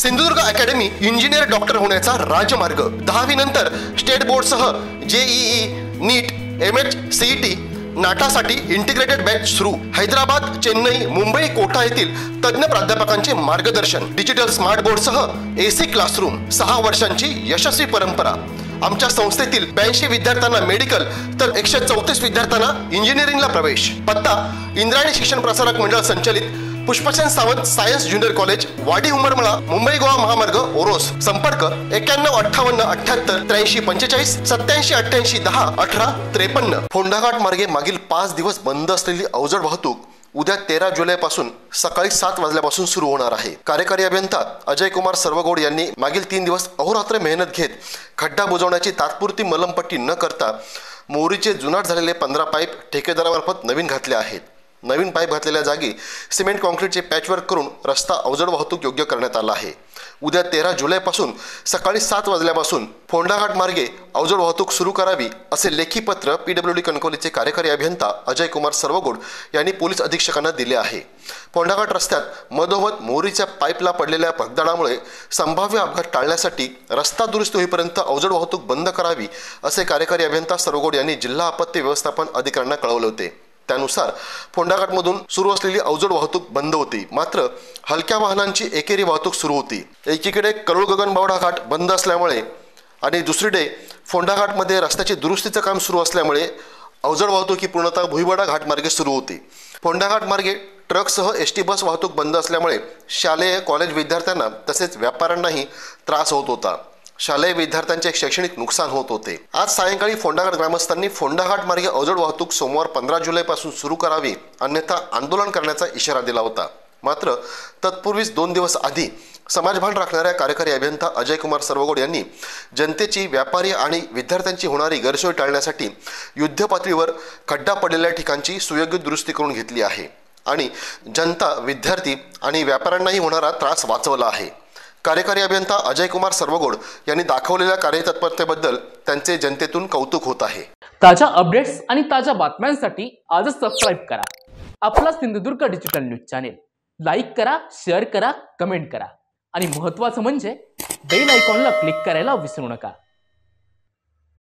Sindhudurg academy engineer doctor होण्याचा राजमार्ग। 10वी नंतर स्टेट बोर्डसह जेईई, नीट, एमएच, सीईटी, नाटासाठी इंटिग्रेटेड बॅच सुरू। हैदराबाद, चेन्नई, मुंबई, कोटा येथील तज्ञ प्राध्यापकांचे मार्गदर्शन। डिजिटल स्मार्ट बोर्डसह एसी क्लासरूम। 6 वर्षांची यशस्वी परंपरा। आमच्या संस्थेतील 82 विद्यार्थ्यांना मेडिकल तर 134 विद्यार्थ्यांना इंजिनिअरिंगला प्रवेश। पत्ता इंद्रायणी शिक्षण प्रसारक मंडळ संचलित Pushpasen Sawant science junior college, वाडी उमरमळा, मुंबई गोवा महामार्ग, ओरोस। संपर्क 9158 78 83 45 87 88 10 18 53। फोंडाघाट मार्गे मागील 5 दिवस बंद असलेली अवजड वाहतूक उद्या 13 जुलैपासून सकाळी 7 वाजल्यापासून सुरू होणार आहे। कार्यकारी अभियंता अजय कुमार सर्वगोड यांनी मागील 3 दिवस अहोरात्र मेहनत घेत खड्डा बुजवण्याची तात्पुरती मलमपट्टी न करता मोरीचे जुनाट झालेले 15 पाईप ठेकेदारामार्फत नवीन घातले आहेत। नवीन पाईप घातलेल्या जागी सिमेंट कॉन्क्रीटचे पॅचवर्क करून रस्ता अवजड वाहतूक योग्य करण्यात आला आहे। उद्या 13 जुलैपासून सकाळी 7 वाजल्यापासून फोंडाघाट मार्गे अवजड वाहतूक सुरू करावी असे लेखी पत्र पीडब्ल्यूडी कणकवलीचे कार्यकारी अभियंता अजय कुमार सर्वगोड यांनी पोलीस अधीक्षकांना दिले आहे। फोंडाघाट रस्त्यात मधोमध मोरीच्या पाईपला पडलेल्या भगदाडामुळे संभाव्य अपघात टाळण्यासाठी रस्ता दुरुस्त होईपर्यंत अवजड वाहतूक बंद करावी असे कार्यकारी अभियंता सर्वगोड यांनी जिल्हा आपत्ती व्यवस्थापन अधिकाऱ्यांना कळवले होते। त्यानुसार फोंडाघाटमधून सुरू असलेली अवजड वाहतूक बंद होती, मात्र हलक्या वाहनांची एकेरी वाहतूक सुरू होती। एकीकडे करोळ गगनबावडा घाट बंद असल्यामुळे आणि दुसरीकडे फोंडाघाटमध्ये रस्त्याची दुरुस्तीचं काम सुरू असल्यामुळे अवजड वाहतूक ही पूर्णतः भुईवाडा घाट मार्गे सुरू होती। फोंडाघाट मार्गे ट्रकसह एसटी बस वाहतूक बंद असल्यामुळे शालेय कॉलेज विद्यार्थ्यांना तसेच व्यापाऱ्यांनाही त्रास होत होता। शालेय विद्यार्थ्यांचे शैक्षणिक नुकसान होत होते। आज सायंकाळी फोंडाघाट ग्रामस्थांनी फोंडाघाट मार्गे अवजड वाहतूक सोमवार 15 जुलैपासून सुरू करावी, अन्यथा आंदोलन करण्याचा इशारा दिला होता। मात्र तत्पूर्वीच 2 दिवस आधी समाजभान राखणाऱ्या कार्यकारी अभियंता अजय कुमार सर्वगोड यांनी जनतेची, व्यापारी आणि विद्यार्थ्यांची होणारी गैरसोय टाळण्यासाठी युद्ध पातळीवर खड्डा पडलेल्या ठिकाणची सुयोग्य दुरुस्ती करून घेतली आहे आणि जनता, विद्यार्थी आणि व्यापाऱ्यांनाही होणारा त्रास वाचवला आहे। कार्यकारी अभियंता अजय कुमार सर्वगोड यांनी दाखवलेल्या कार्यतत्परतेबद्दल त्यांचे जनतेतून कौतुक होत आहे। ताज्या अपडेट्स आणि ताज्या बातम्यांसाठी आजच सबस्क्राईब करा आपला Sindhudurg digital news channel. Like करा, शेअर करा, कमेंट करा आणि महत्त्वाचं म्हणजे बेल आयकॉनला क्लिक करायला विसरू नका।